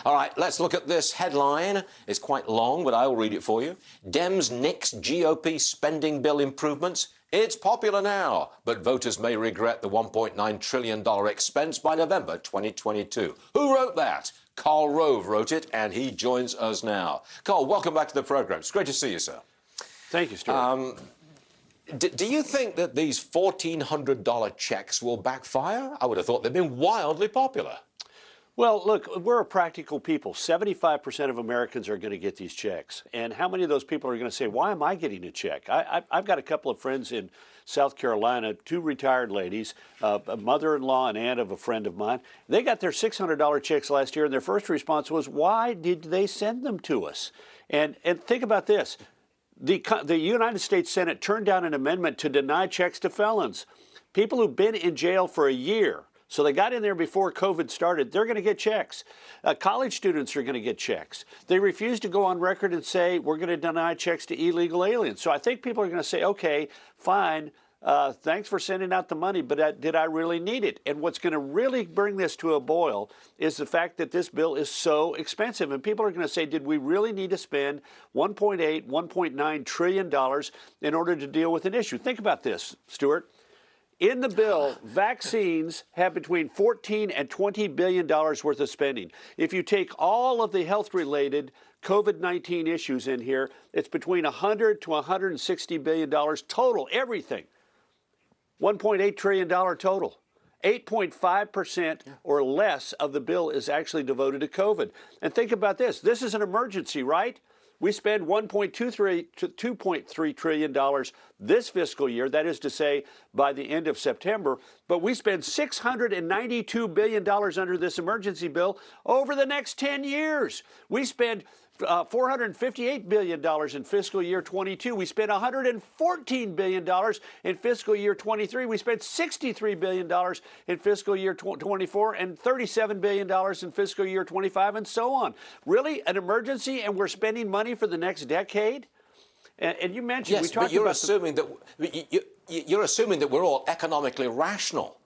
All right, let's look at this headline. It's quite long, but I'll read it for you. Dems nix GOP spending bill improvements. It's popular now, but voters may regret the $1.9 trillion expense by November 2022. Who wrote that? Karl Rove wrote it, and he joins us now. Karl, welcome back to the program. It's great to see you, sir. Thank you, Stuart. Do you think that these $1,400 checks will backfire? I would have thought they've been wildly popular. Well, look, we're a practical people. 75% of Americans are going to get these checks. And how many of those people are going to say, why am I getting a check? I've got a couple of friends in South Carolina, two retired ladies, a mother-in-law and aunt of a friend of mine. They got their $600 checks last year, and their first response was, why did they send them to us? And think about this. The United States Senate turned down an amendment to deny checks to felons. People who've been in jail for a year. So they got in there before COVID started. They're going to get checks. College students are going to get checks. They refuse to go on record and say, we're going to deny checks to illegal aliens. So I think people are going to say, okay, fine, thanks for sending out the money, but did I really need it? And what's going to really bring this to a boil is the fact that this bill is so expensive. And people are going to say, did we really need to spend $1.8, $1.9 trillion in order to deal with an issue? Think about this, Stuart. In the bill, vaccines have between $14 and $20 billion worth of spending. If you take all of the health-related COVID-19 issues in here, it's between $100 to $160 billion total, everything. $1.8 trillion total. 8.5% or less of the bill is actually devoted to COVID. And think about this. This is an emergency, right? We spend $2.3 trillion this fiscal year, that is to say, by the end of September, but we spend $692 billion under this emergency bill over the next 10 years. We spend $458 billion in fiscal year 22. We spent $114 billion in fiscal year 23. We spent $63 billion in fiscal year 24 and $37 billion in fiscal year 25 and so on. Really, an emergency, and we're spending money for the next decade? And you mentioned, yes, we talked but you're about assuming that you're assuming that we're all economically rational.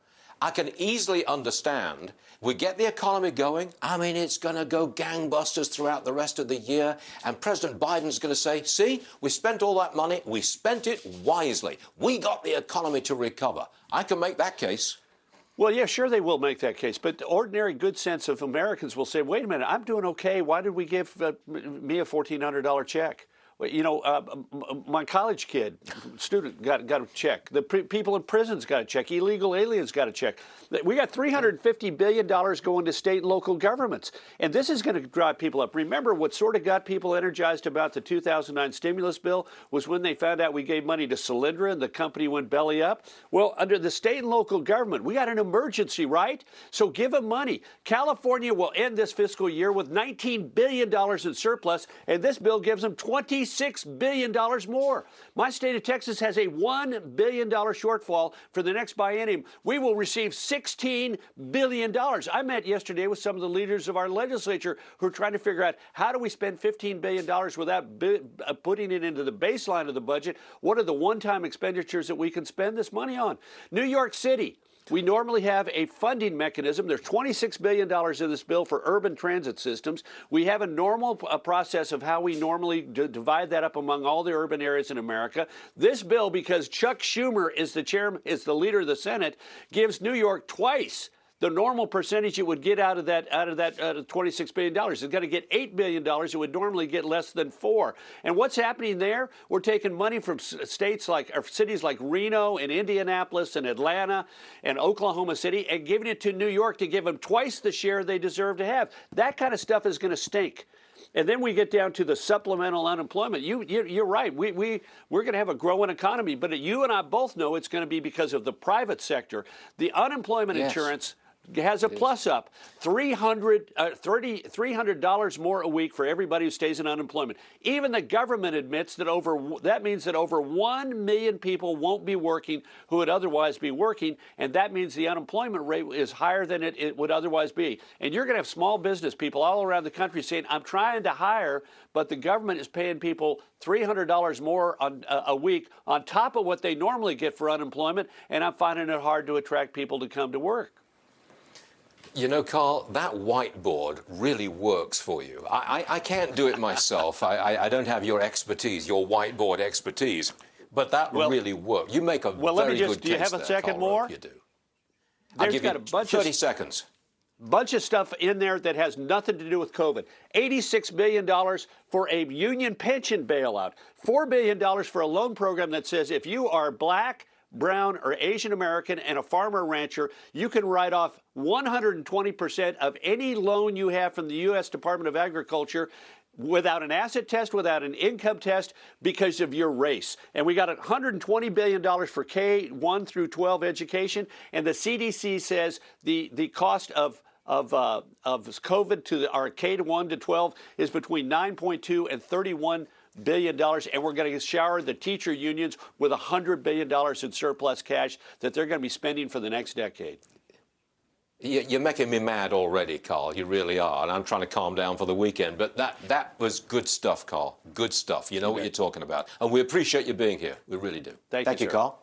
I can easily understand. We get the economy going. I mean, it's going to go gangbusters throughout the rest of the year. And President Biden's going to say, see, we spent all that money. We spent it wisely. We got the economy to recover. I can make that case. Well, yeah, sure, they will make that case. But the ordinary good sense of Americans will say, wait a minute, I'm doing okay. Why did we give me a $1,400 check? You know, my college kid, student, got a check. The people in prisons got a check. Illegal aliens got a check. We got $350 billion going to state and local governments. And this is going to drive people up. Remember, what sort of got people energized about the 2009 stimulus bill was when they found out we gave money to Solyndra and the company went belly up. Well, under the state and local government, we got an emergency, right? So give them money. California will end this fiscal year with $19 billion in surplus, and this bill gives them $26 billion more. My state of Texas has a $1 billion shortfall for the next biennium. We will receive $16 billion. I met yesterday with some of the leaders of our legislature who are trying to figure out how do we spend $15 billion without putting it into the baseline of the budget. What are the one-time expenditures that we can spend this money on? New York City. We normally have a funding mechanism. There's $26 billion in this bill for urban transit systems. We have a normal process of how we normally divide that up among all the urban areas in America. This bill, because Chuck Schumer is the chairman, is the leader of the Senate, gives New York twice the normal percentage it would get out of that $26 billion. It's got to get $8 billion. It would normally get less than $4. And what's happening there? We're taking money from states like, or cities like Reno and Indianapolis and Atlanta and Oklahoma City and giving it to New York to give them twice the share they deserve to have. That kind of stuff is going to stink. And then we get down to the supplemental unemployment. You're right. We're going to have a growing economy, but you and I both know it's going to be because of the private sector. The unemployment insurance has a plus up, $300 more a week for everybody who stays in unemployment. Even the government admits that that means that over 1 million people won't be working who would otherwise be working, and that means the unemployment rate is higher than it would otherwise be. And you're going to have small business people all around the country saying, I'm trying to hire, but the government is paying people $300 more a week on top of what they normally get for unemployment, and I'm finding it hard to attract people to come to work. You know, Carl, that whiteboard really works for you. I can't do it myself. I don't have your expertise, your whiteboard expertise, but that really works. You make a let me very just, good do you case have a there, second Karl Rove, more? you do. I'll There's give got you a bunch 30 of seconds. bunch of stuff in there that has nothing to do with COVID. $86 billion for a union pension bailout. $4 billion for a loan program that says if you are black, brown, or Asian American and a farmer rancher, you can write off 120% of any loan you have from the U.S. Department of Agriculture without an asset test, without an income test, because of your race. And we got $120 billion for K-1 through 12 education, and the CDC says the cost of COVID to our K-1 to 12 is between 9.2 and 31 billion dollars, and we're going to shower the teacher unions with $100 billion in surplus cash that they're going to be spending for the next decade. You're making me mad already, Carl. You really are. And I'm trying to calm down for the weekend. But that was good stuff, Carl. Good stuff. You know what you're talking about. And we appreciate you being here. We really do. Thank you, Carl.